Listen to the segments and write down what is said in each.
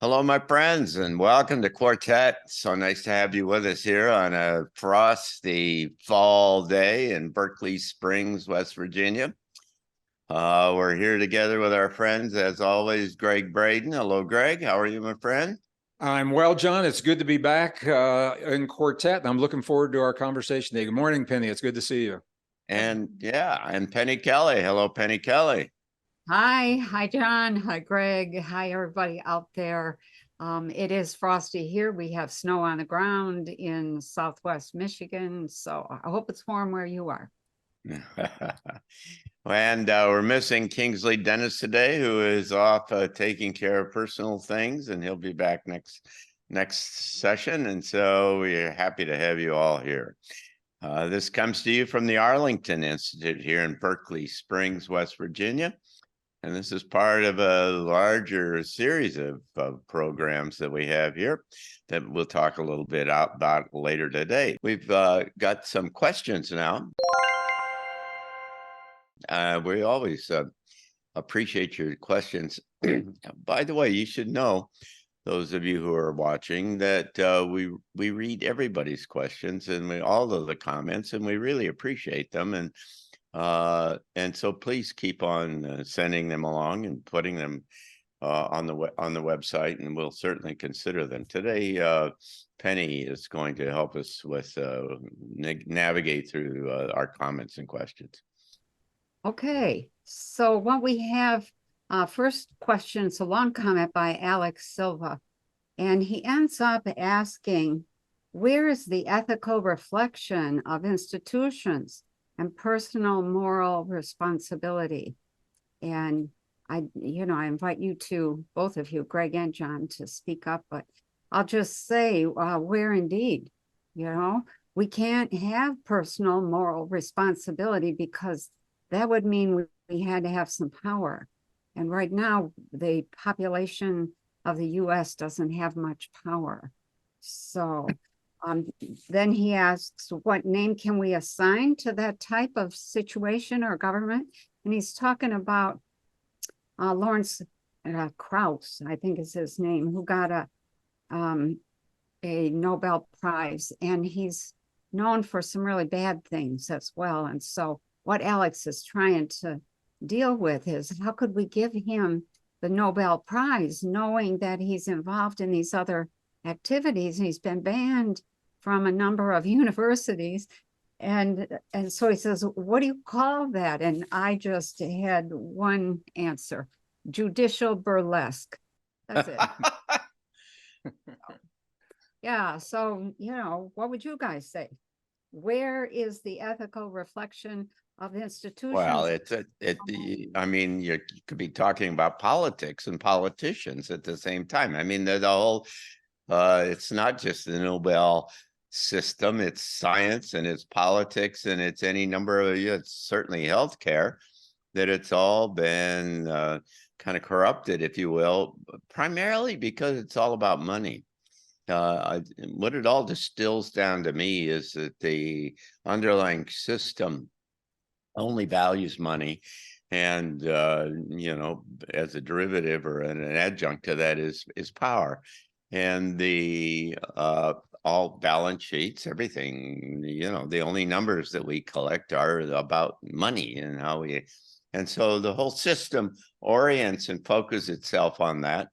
Hello, my friends, and welcome to Quartet. So nice to have you with us here on a frosty fall day in Berkeley Springs, West Virginia. We're here together with our friends, as always, Gregg Braden. Hello, Gregg. How are you, my friend? I'm well, John. It's good to be back in Quartet, and I'm looking forward to our conversation today. Good morning, Penny. It's good to see you. And Penny Kelly. Hello, Penny Kelly. Hi, John. Hi, Gregg. Hi, everybody out there. It is frosty here. We have snow on the ground in Southwest Michigan, so I hope it's warm where you are. And we're missing Kingsley Dennis today, who is off taking care of personal things, and he'll be back next session. And so we're happy to have you all here. This comes to you from the Arlington Institute here in Berkeley Springs, West Virginia. And this is part of a larger series of programs that we have here that we'll talk a little bit about later today. We've got some questions now. We always appreciate your questions. By the way, you should know, those of you who are watching, that we read everybody's questions and all of the comments, and we really appreciate them. And so please keep on sending them along and putting them on the website, and we'll certainly consider them. Today, Penny is going to help us with navigate through our comments and questions. Okay, so what we have, first question, it's a long comment by Alex Silva, and he ends up asking, where is the ethical reflection of institutions and personal moral responsibility? And I invite you to, both of you, Gregg and John, to speak up, but I'll just say, where indeed, we can't have personal moral responsibility because that would mean we had to have some power. And right now, the population of the US doesn't have much power. So then he asks, what name can we assign to that type of situation or government? And he's talking about Lawrence Krauss, I think is his name, who got a Nobel Prize. And he's known for some really bad things as well. And so what Alex is trying to deal with is, how could we give him the Nobel Prize knowing that he's involved in these other activities? He's been banned from a number of universities. And so he says, what do you call that? And I just had one answer: judicial burlesque. That's it. Yeah, so, what would you guys say? Where is the ethical reflection of institutions? Well, I mean, you could be talking about politics and politicians at the same time. I mean, the whole, it's not just the Nobel system, it's science and it's politics and it's any number of, it's certainly healthcare, that it's all been kind of corrupted, if you will, primarily because it's all about money. What it all distills down to me is that the underlying system only values money, and as a derivative or an adjunct to that is power. And the all balance sheets, everything, the only numbers that we collect are about money and how we, and so the whole system orients and focuses itself on that.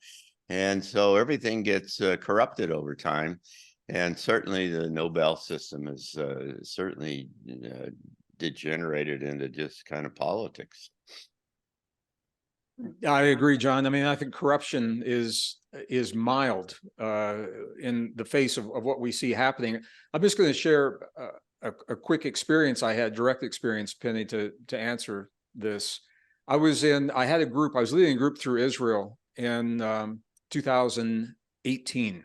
And so everything gets corrupted over time. And certainly the Nobel system is certainly degenerated into just kind of politics. I agree, John. I mean, I think corruption is mild in the face of what we see happening. I'm just going to share a quick experience I had, direct experience, Penny, to answer this. I was leading a group through Israel in 2018,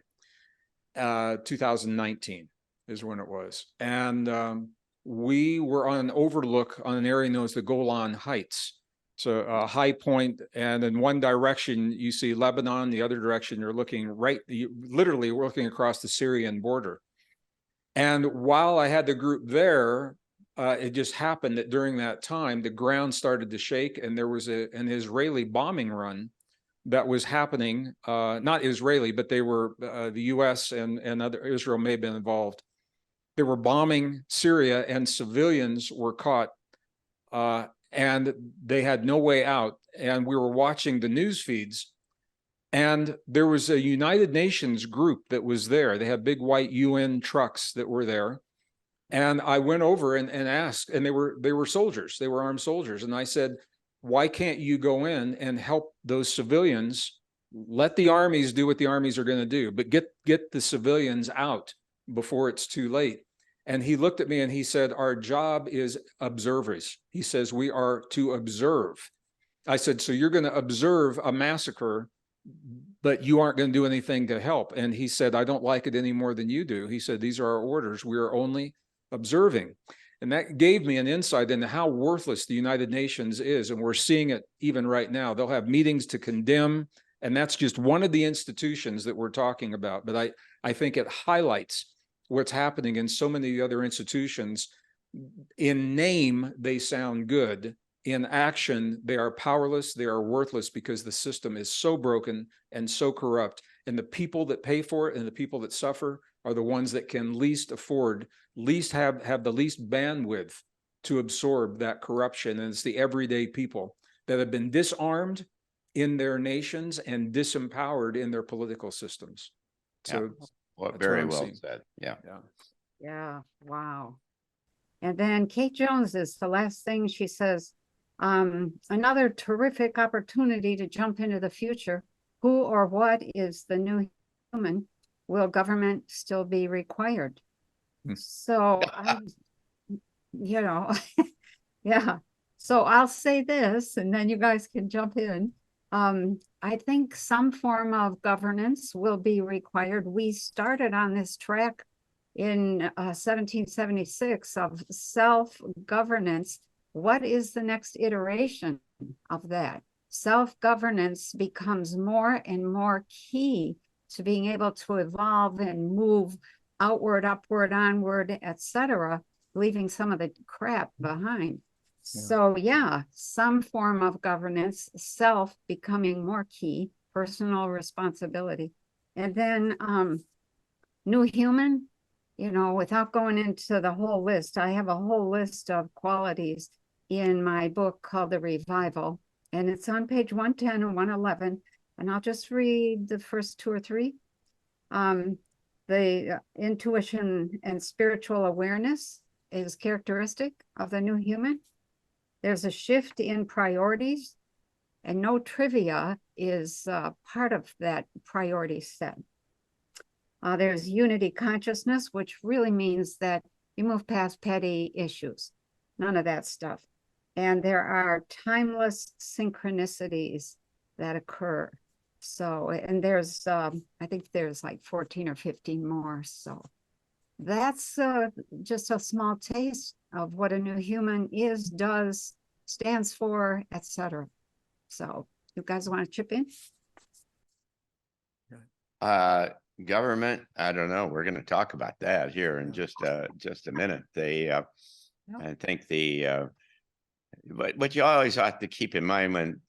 2019 is when it was. And we were on an overlook on an area known as the Golan Heights. So a high point, and in one direction you see Lebanon, the other direction you're looking literally looking across the Syrian border. And while I had the group there, it just happened that during that time, the ground started to shake and there was an Israeli bombing run that was happening, not Israeli, but they were, the US and other, Israel may have been involved. They were bombing Syria and civilians were caught, and they had no way out. And we were watching the news feeds, and there was a United Nations group that was there. They had big white UN trucks that were there. And I went over and asked, and they were soldiers, they were armed soldiers. And I said, why can't you go in and help those civilians? Let the armies do what the armies are going to do, but get the civilians out before it's too late. And he looked at me and he said, our job is observers. He says, we are to observe. I said, so you're going to observe a massacre, but you aren't going to do anything to help. And he said, I don't like it any more than you do. He said, these are our orders. We are only observing. And that gave me an insight into how worthless the United Nations is. And we're seeing it even right now. They'll have meetings to condemn, and that's just one of the institutions that we're talking about. But I think it highlights what's happening in so many other institutions. In name, they sound good. In action, they are powerless, they are worthless, because the system is so broken and so corrupt. And the people that pay for it and the people that suffer are the ones that can least afford, least have the least bandwidth to absorb that corruption. And it's the everyday people that have been disarmed in their nations and disempowered in their political systems. So very well said. Yeah. Yeah. Wow. And then Kate Jones is the last thing she says. Another terrific opportunity to jump into the future. Who or what is the new human? Will government still be required? So, yeah. So I'll say this, and then you guys can jump in. I think some form of governance will be required. We started on this track in 1776 of self-governance. What is the next iteration of that? Self-governance becomes more and more key to being able to evolve and move outward, upward, onward, etc., leaving some of the crap behind. Yeah. So yeah, some form of governance, self becoming more key, personal responsibility. And then new human, without going into the whole list, I have a whole list of qualities in my book called The Revival, and it's on page 110 and 111, and I'll just read the first two or three. The intuition and spiritual awareness is characteristic of the new human. There's a shift in priorities, and no trivia is part of that priority set. There's unity consciousness, which really means that you move past petty issues, none of that stuff. And there are timeless synchronicities that occur. So, and there's, I think there's like 14 or 15 more. So that's just a small taste of what a new human is, does, stands for, etc. So you guys want to chip in? Government, I don't know. We're going to talk about that here in just a minute. I think but what you always have to keep in mind when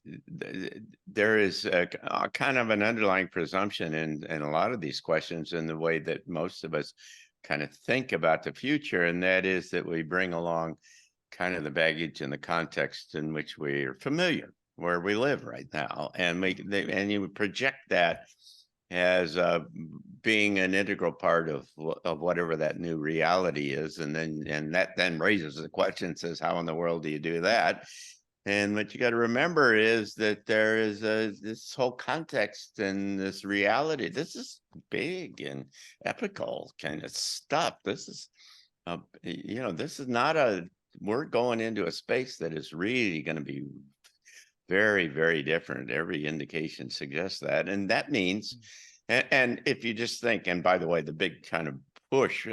there is a kind of an underlying presumption in a lot of these questions in the way that most of us kind of think about the future, and that is that we bring along kind of the baggage and the context in which we are familiar, where we live right now, and you project that as being an integral part of whatever that new reality is, and that then raises the question, says, how in the world do you do that? And what you got to remember is that there is this whole context and this reality. This is big and epical kind of stuff. This is, this is not we're going into a space that is really going to be very, very different. Every indication suggests that. And that means, and if you just think, and by the way, the big kind of push,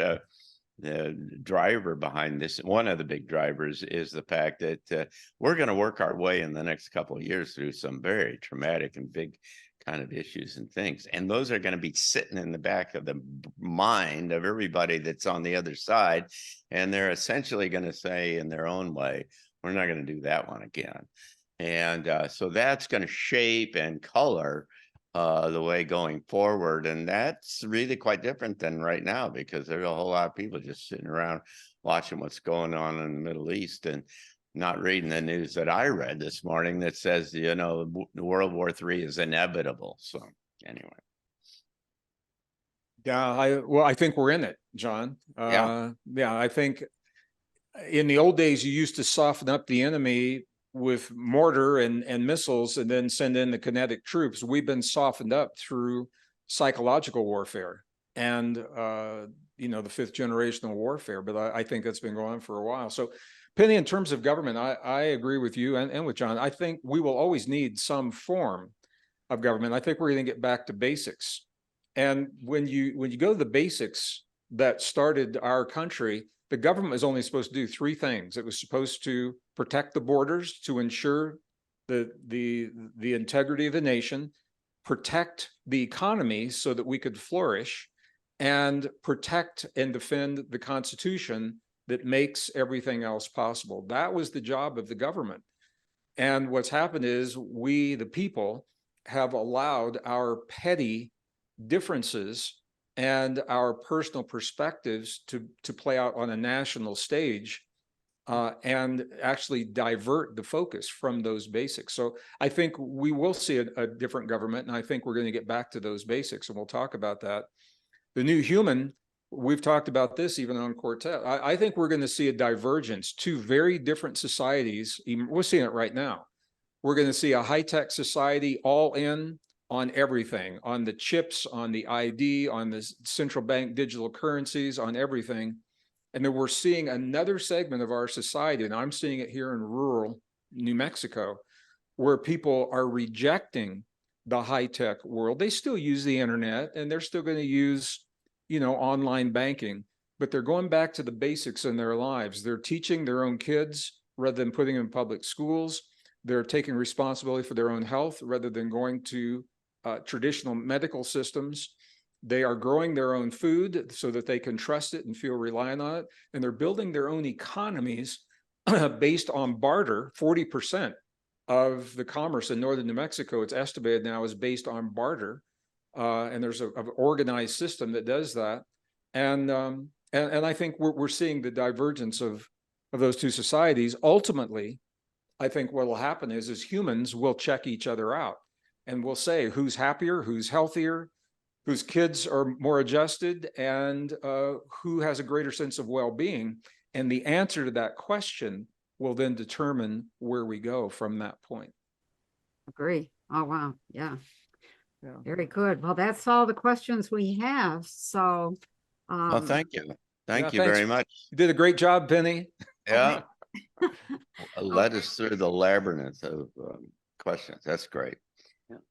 the driver behind this, one of the big drivers is the fact that we're going to work our way in the next couple of years through some very traumatic and big kind of issues and things. And those are going to be sitting in the back of the mind of everybody that's on the other side. And they're essentially going to say in their own way, we're not going to do that one again. And so that's going to shape and color the way going forward. And that's really quite different than right now, because there's a whole lot of people just sitting around watching what's going on in the Middle East and not reading the news that I read this morning that says, you know, World War III is inevitable. So anyway. Yeah, I think we're in it, John. Yeah. Yeah, I think in the old days, you used to soften up the enemy with mortar and missiles and then send in the kinetic troops. We've been softened up through psychological warfare and, you know, the fifth generation of warfare. But I think that's been going on for a while. So, Penny, in terms of government, I agree with you and with John. I think we will always need some form of government. I think we're going to get back to basics. And when you go to the basics that started our country, the government was only supposed to do three things. It was supposed to protect the borders, to ensure the integrity of the nation, protect the economy so that we could flourish, and protect and defend the Constitution that makes everything else possible. That was the job of the government. And what's happened is we, the people, have allowed our petty differences and our personal perspectives to play out on a national stage and actually divert the focus from those basics. So I think we will see a different government, and I think we're going to get back to those basics, and we'll talk about that. The new human, we've talked about this even on Quartet. I think we're going to see a divergence, two very different societies. We're seeing it right now. We're going to see a high-tech society all in on everything, on the chips, on the ID, on the central bank digital currencies, on everything. And then we're seeing another segment of our society, and I'm seeing it here in rural New Mexico, where people are rejecting the high-tech world. They still use the internet, and they're still going to use, you know, online banking, but they're going back to the basics in their lives. They're teaching their own kids rather than putting them in public schools. They're taking responsibility for their own health rather than going to traditional medical systems. They are growing their own food so that they can trust it and feel reliant on it. And they're building their own economies based on barter. 40% of the commerce in northern New Mexico, it's estimated now, is based on barter. And there's an organized system that does that. And I think we're seeing the divergence of those two societies. Ultimately, I think what will happen is humans will check each other out. And we'll say who's happier, who's healthier, whose kids are more adjusted, and who has a greater sense of well-being. And the answer to that question will then determine where we go from that point. Agree. Oh, wow. Yeah. Very good. Well, that's all the questions we have. So, Well, thank you. Thank you thanks. very much. You did a great job, Penny. Yeah. Led us through the labyrinth of questions. That's great.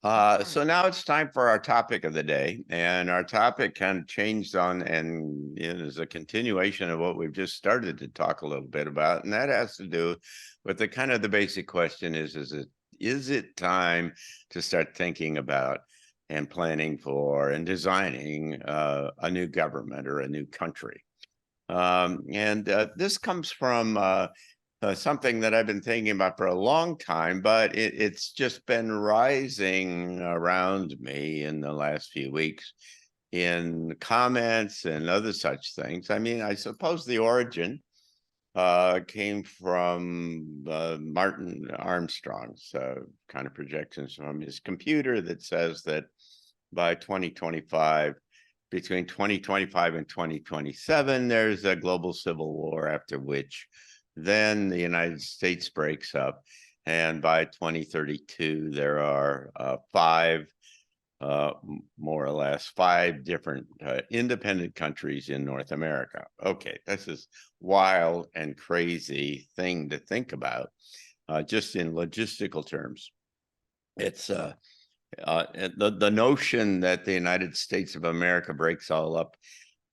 So now it's time for our topic of the day, and our topic kind of changed on, and it is a continuation of what we've just started to talk a little bit about, and that has to do with the kind of the basic question is it time to start thinking about and planning for and designing a new government or a new country? And this comes from something that I've been thinking about for a long time, but it's just been rising around me in the last few weeks in comments and other such things. I mean, I suppose the origin came from Martin Armstrong's kind of projections from his computer that says that by 2025, between 2025 and 2027, there's a global civil war, after which then the United States breaks up. And by 2032, there are more or less five different independent countries in North America. Okay, this is wild and crazy thing to think about, just in logistical terms. It's the notion that the United States of America breaks all up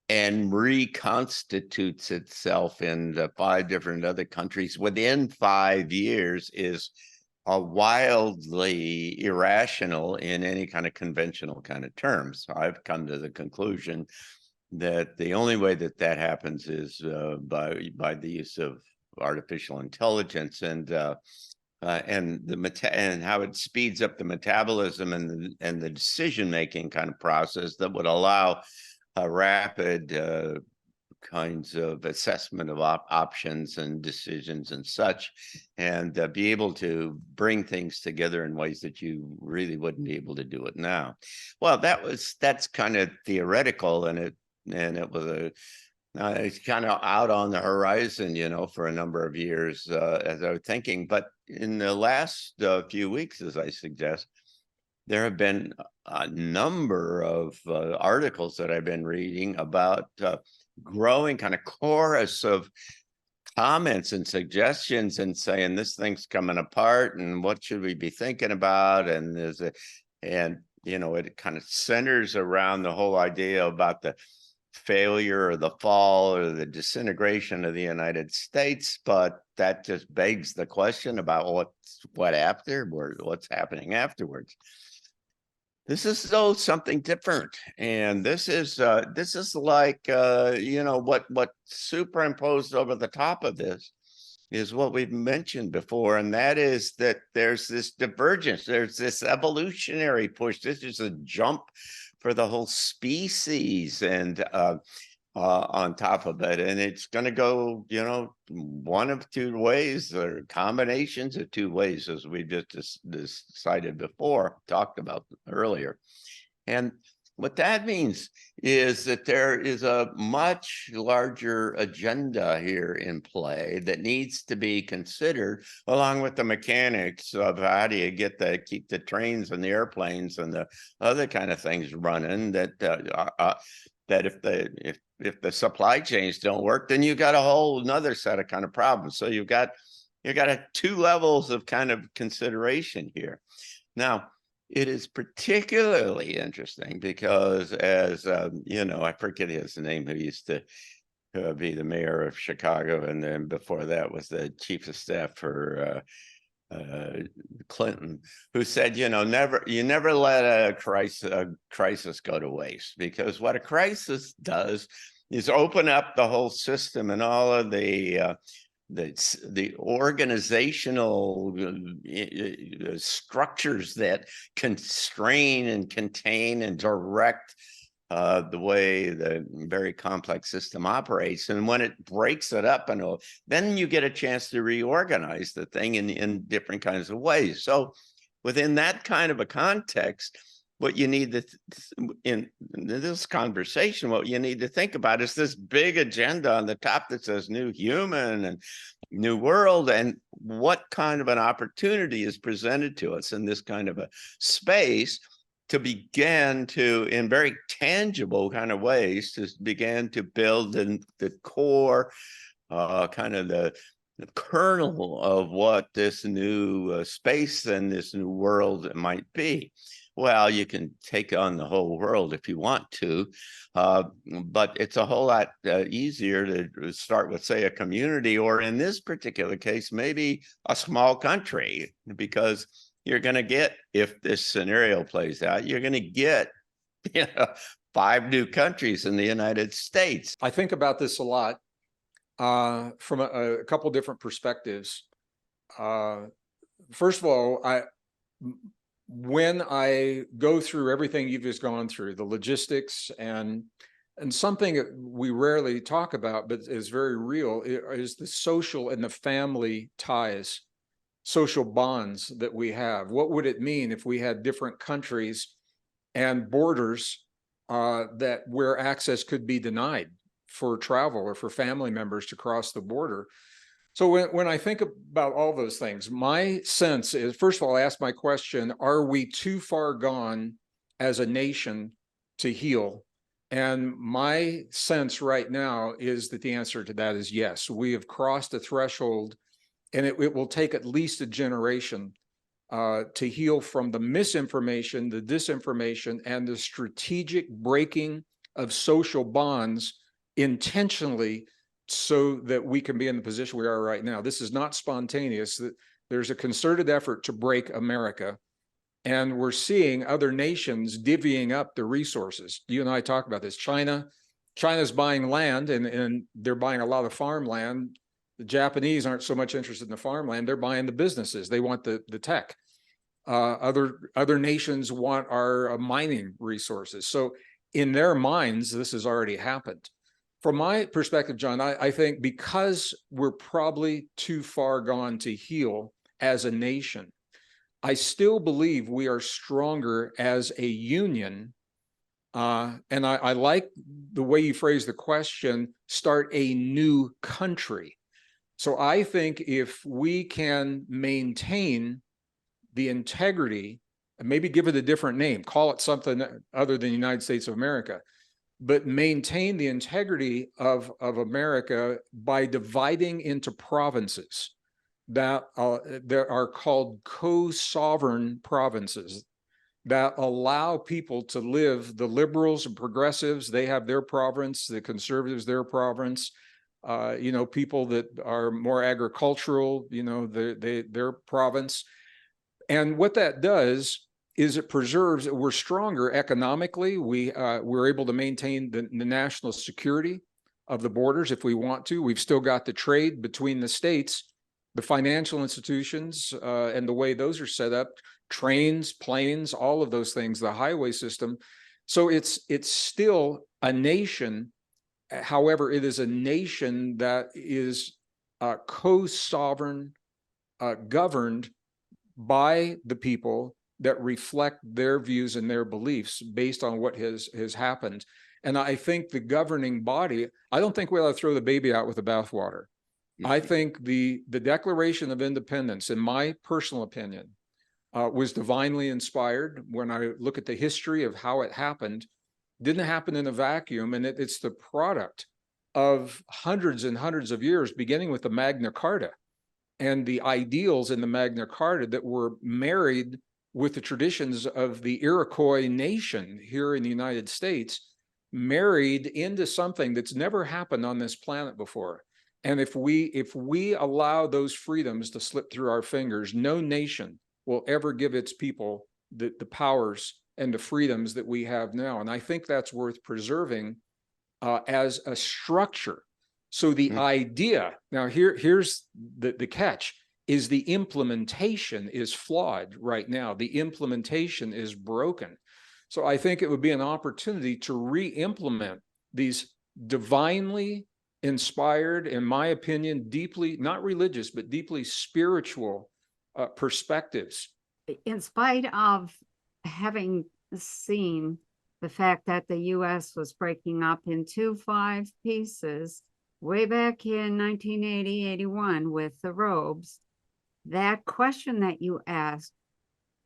and reconstitutes itself into five different other countries within 5 years is wildly irrational in any kind of conventional kind of terms. I've come to the conclusion that the only way that that happens is by the use of artificial intelligence. And and and how it speeds up the metabolism and the decision-making kind of process that would allow a rapid kinds of assessment of options and decisions and such, and be able to bring things together in ways that you really wouldn't be able to do it now. Well, that's kind of theoretical, and it was it's kind of out on the horizon, for a number of years, as I was thinking. But in the last few weeks, as I suggest, there have been a number of articles that I've been reading about growing kind of chorus of comments and suggestions and saying this thing's coming apart and what should we be thinking about, and it kind of centers around the whole idea about the failure or the fall or the disintegration of the United States. But that just begs the question about what's happening afterwards. This is something different, and this is like what superimposed over the top of this is what we've mentioned before, and that is that there's this divergence, there's this evolutionary push. This is a jump for the whole species, and on top of it, and it's going to go, one of two ways, or combinations of two ways, as we just decided before, talked about earlier. And what that means is that there is a much larger agenda here in play that needs to be considered, along with the mechanics of how do you keep the trains and the airplanes and the other kind of things running, that if the supply chains don't work, then you got a whole another set of kind of problems. So you've got two levels of kind of consideration here. Now, it is particularly interesting because, as I forget his name, who used to be the mayor of Chicago, and then before that was the chief of staff for Clinton, who said, you never let a crisis go to waste, because what a crisis does is open up the whole system and all of the organizational structures that constrain and contain and direct the way the very complex system operates. And when it breaks it up, then you get a chance to reorganize the thing in different kinds of ways. So within that kind of a context, what you need in this conversation, what you need to think about is this big agenda on the top that says new human and new world, and what kind of an opportunity is presented to us in this kind of a space to begin to, in very tangible kind of ways, to begin to build the core, kind of the kernel of what this new space and this new world might be. Well, you can take on the whole world if you want to, but it's a whole lot easier to start with, say, a community, or in this particular case, maybe a small country, because you're going to get, if this scenario plays out, you're going to get 5 new countries in the United States. I think about this a lot from a couple different perspectives. First of all, when I go through everything you've just gone through, the logistics and something that we rarely talk about, but is very real, is the social and the family ties, social bonds that we have. What would it mean if we had different countries and borders where access could be denied for travel or for family members to cross the border? So when I think about all those things, my sense is, first of all, I ask my question, are we too far gone as a nation to heal? And my sense right now is that the answer to that is yes. We have crossed a threshold, and it will take at least a generation to heal from the misinformation, the disinformation, and the strategic breaking of social bonds intentionally, so that we can be in the position we are right now. This is not spontaneous. There's a concerted effort to break America, and we're seeing other nations divvying up the resources. You and I talk about this. China's buying land, and they're buying a lot of farmland. The Japanese aren't so much interested in the farmland. They're buying the businesses. They want the tech. Other nations want our mining resources. So in their minds, this has already happened. From my perspective, John, I think because we're probably too far gone to heal as a nation, I still believe we are stronger as a union. And I like the way you phrase the question, start a new country. So I think if we can maintain the integrity, and maybe give it a different name, call it something other than the United States of America, but maintain the integrity of America by dividing into provinces that are called co-sovereign provinces that allow people to live. The liberals and progressives, they have their province, the conservatives, their province, people that are more agricultural, their province. And what that does is it preserves, we're stronger economically. We're able to maintain the national security of the borders if we want to. We've still got the trade between the states, the financial institutions, and the way those are set up, trains, planes, all of those things, the highway system. So it's still a nation. However, it is a nation that is co-sovereign, governed by the people that reflect their views and their beliefs based on what has happened. And I think the governing body, I don't think we ought to throw the baby out with the bathwater. I think the Declaration of Independence, in my personal opinion, was divinely inspired. When I look at the history of how it happened, didn't happen in a vacuum, and it's the product of hundreds and hundreds of years, beginning with the Magna Carta and the ideals in the Magna Carta that were married with the traditions of the Iroquois nation here in the United States, married into something that's never happened on this planet before. And if we allow those freedoms to slip through our fingers, no nation will ever give its people the powers and the freedoms that we have now. And I think that's worth preserving as a structure. So the idea, now here's the catch, is the implementation is flawed right now. The implementation is broken. So I think it would be an opportunity to re-implement these divinely inspired, in my opinion, deeply, not religious, but deeply spiritual perspectives. In spite of having seen the fact that the U.S. was breaking up into 5 pieces way back in 1980, 81 with the robes, that question that you asked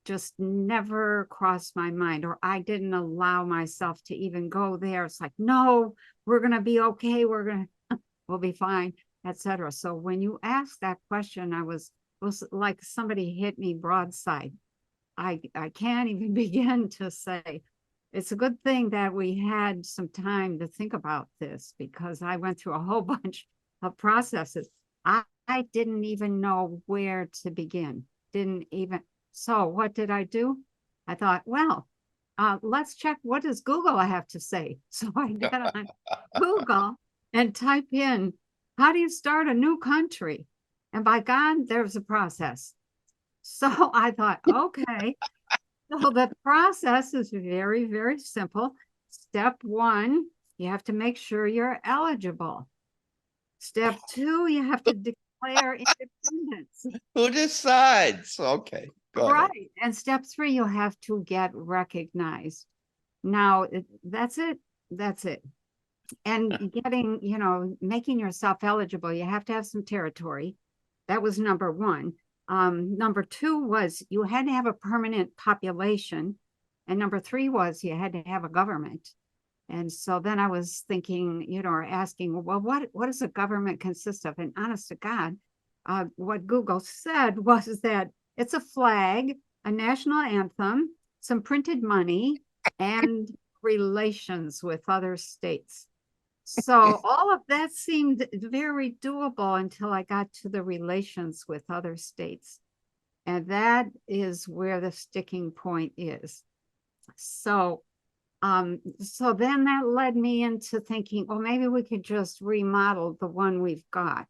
just never crossed my mind, or I didn't allow myself to even go there. It's like, no, we're going to be okay. We'll be fine, etc. So when you asked that question, it was like somebody hit me broadside. I can't even begin to say. It's a good thing that we had some time to think about this, because I went through a whole bunch of processes. I didn't even know where to begin. So what did I do? I thought, well, let's check, what does Google have to say? So I get on Google and type in, how do you start a new country? And by God, there's a process. So I thought, okay. So the process is very, very simple. Step 1, you have to make sure you're eligible. Step 2, you have to declare independence. Who decides? Okay, go ahead. Right. And step 3, you have to get recognized. Now, that's it. That's it. And getting, making yourself eligible, you have to have some territory. That was number 1. Number 2 was you had to have a permanent population. And number 3 was you had to have a government. And so then I was thinking, or asking, well, what does a government consist of? And honest to God, what Google said was that it's a flag, a national anthem, some printed money, and relations with other states. So all of that seemed very doable until I got to the relations with other states. And that is where the sticking point is. So then that led me into thinking, well, maybe we could just remodel the one we've got.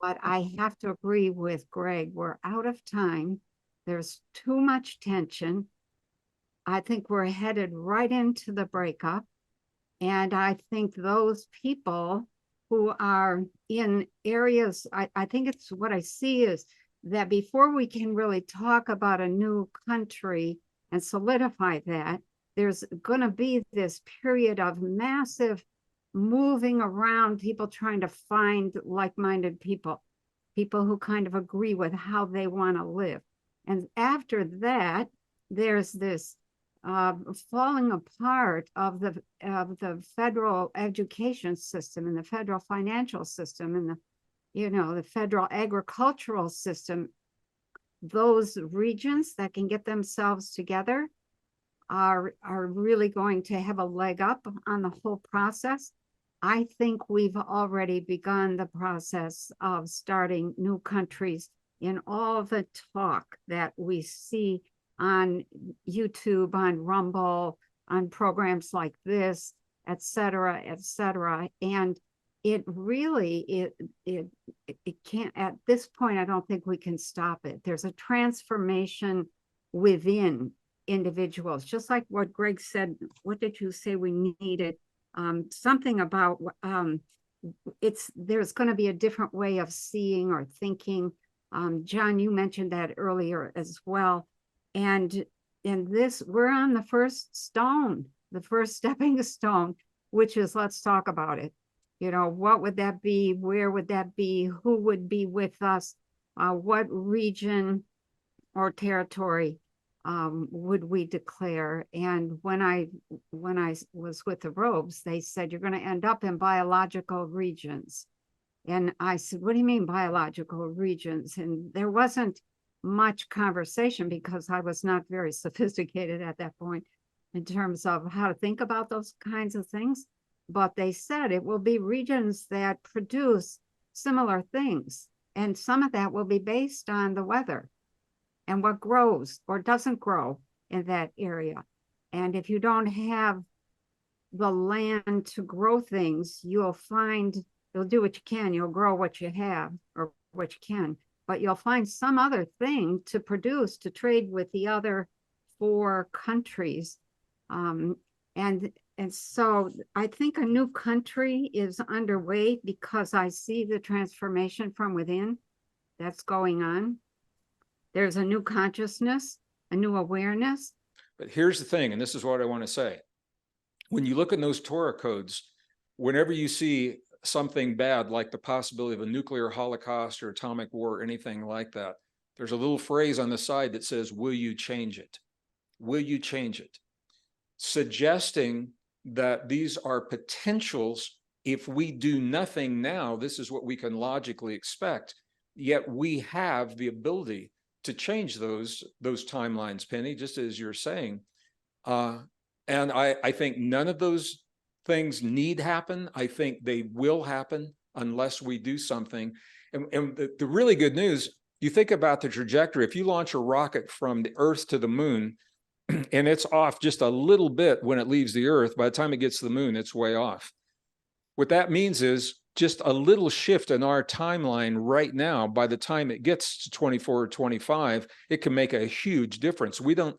But I have to agree with Greg. We're out of time. There's too much tension. I think we're headed right into the breakup. And I think those people who are in areas, I think it's what I see is that before we can really talk about a new country and solidify that, there's going to be this period of massive moving around, people trying to find like-minded people, people who kind of agree with how they want to live. And after that, there's this falling apart of the federal education system and the federal financial system and the federal agricultural system. Those regions that can get themselves together are really going to have a leg up on the whole process. I think we've already begun the process of starting new countries in all the talk that we see on YouTube, on Rumble, on programs like this, et cetera, et cetera. And it really, it can't, at this point, I don't think we can stop it. There's a transformation within individuals, just like what Greg said. What did you say we needed? Something about there's going to be a different way of seeing or thinking. John, you mentioned that earlier as well. And this, we're on the first stone, the first stepping stone, which is, let's talk about it. What would that be? Where would that be? Who would be with us? What region or territory would we declare? And when I was with the Robes, they said, you're going to end up in biological regions. And I said, what do you mean biological regions? And there wasn't much conversation because I was not very sophisticated at that point in terms of how to think about those kinds of things. But they said it will be regions that produce similar things. And some of that will be based on the weather and what grows or doesn't grow in that area. And if you don't have the land to grow things, you'll do what you can. You'll grow what you have or what you can. But you'll find some other thing to produce, to trade with the other 4 countries. And so I think a new country is underway because I see the transformation from within that's going on. There's a new consciousness, a new awareness. But here's the thing, and this is what I want to say. When you look at those Torah codes, whenever you see something bad, like the possibility of a nuclear holocaust or atomic war or anything like that, there's a little phrase on the side that says, will you change it? Will you change it? Suggesting that these are potentials. If we do nothing now, this is what we can logically expect. Yet we have the ability to change those timelines, Penny, just as you're saying. And I think none of those things need happen. I think they will happen unless we do something. And the really good news, you think about the trajectory. If you launch a rocket from the Earth to the moon, and it's off just a little bit when it leaves the Earth, by the time it gets to the moon, it's way off. What that means is just a little shift in our timeline right now. By the time it gets to 24 or 25, it can make a huge difference. We don't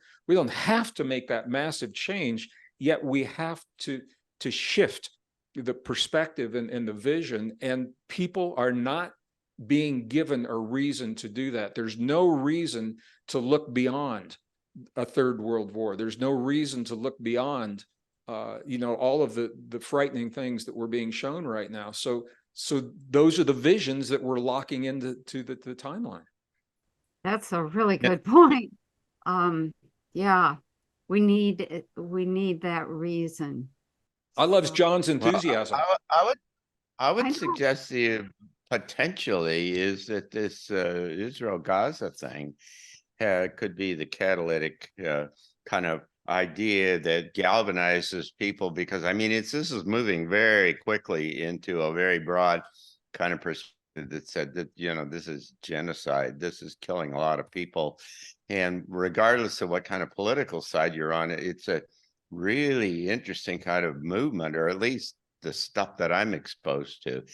have to make that massive change, yet we have to shift the perspective and the vision, and people are not being given a reason to do that. There's no reason to look beyond a third world war. There's no reason to look beyond all of the frightening things that we're being shown right now. So those are the visions that we're locking into the timeline. That's a really good point. Yeah, we need that reason. I love John's enthusiasm. Well, I I would know. suggest the potentially is that this Israel-Gaza thing could be the catalytic kind of idea that galvanizes people, because I mean this is moving very quickly into a very broad kind of perspective that said that this is genocide, this is killing a lot of people, and regardless of what kind of political side you're on, it's a really interesting kind of movement, or at least the stuff that I'm exposed to,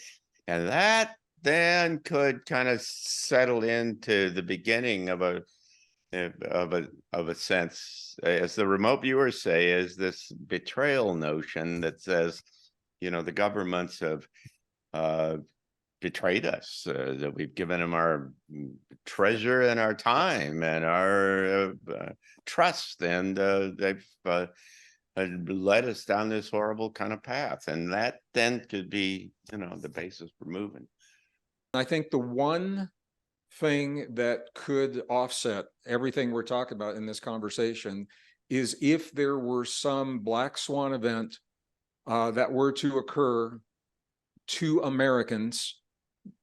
and that then could kind of settle into the beginning of a sense, as the remote viewers say, is this betrayal notion that says, you know, the governments have betrayed us, that we've given them our treasure and our time and our trust, and they've led us down this horrible kind of path, and that then could be, you know, the basis for moving. I think the one thing that could offset everything we're talking about in this conversation is if there were some black swan event that were to occur to Americans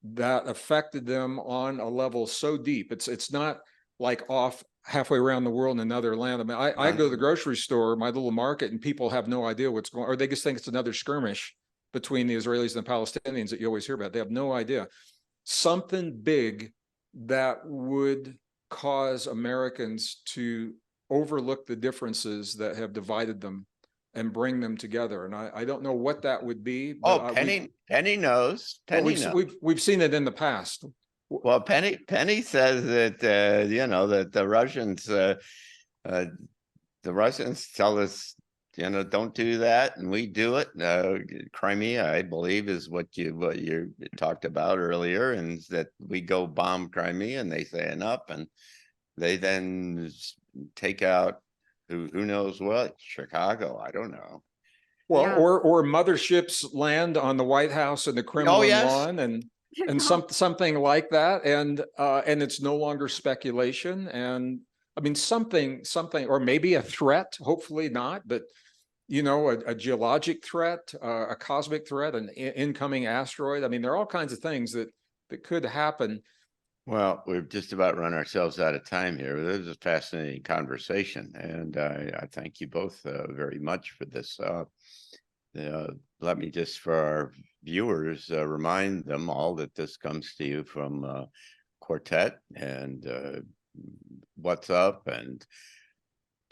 that affected them on a level so deep. It's not like off halfway around the world in another land. I mean, I go to the grocery store, my little market, and people have no idea what's going on, or they just think it's another skirmish between the Israelis and the Palestinians that you always hear about. They have no idea. Something big that would cause Americans to overlook the differences that have divided them and bring them together. And I don't know what that would be. But, Oh, Penny knows. Penny knows. We've seen it in the past. Well, Penny says that you know, that the Russians tell us, you know, don't do that, and we do it. Crimea, I believe, is what you talked about earlier, and that we go bomb Crimea, and they say enough, and they then take out who knows what, Chicago, I don't know. Well, Yeah. or motherships land on the White House and the Kremlin yes. lawn, and something like that, and it's no longer speculation. And I mean, something, or maybe a threat. Hopefully not, but you know, a geologic threat, a cosmic threat, an incoming asteroid. I mean, there are all kinds of things that could happen. Well, we've just about run ourselves out of time here. This is a fascinating conversation, and I thank you both very much for this. Let me just, for our viewers, remind them all that this comes to you from Quartet and What's Up and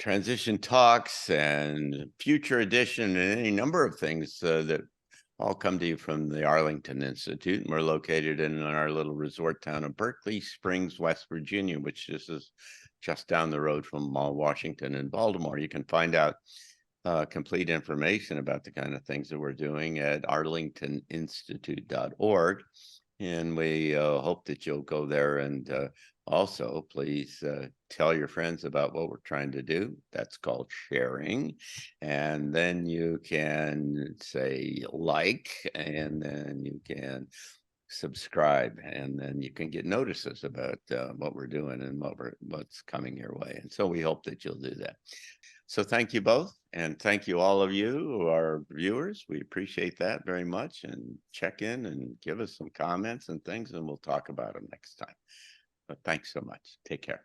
Transition Talks and Future Edition and any number of things that all come to you from the Arlington Institute. And we're located in our little resort town of Berkeley Springs, West Virginia, which is just down the road from Washington and Baltimore. You can find out complete information about the kind of things that we're doing at arlingtoninstitute.org. And we hope that you'll go there, and also please tell your friends about what we're trying to do. That's called sharing. And then you can say like, and then you can subscribe, and then you can get notices about what we're doing and what's coming your way. And so we hope that you'll do that. So thank you both, and thank you all of you, our viewers. We appreciate that very much, and check in and give us some comments and things, and we'll talk about them next time. But thanks so much. Take care.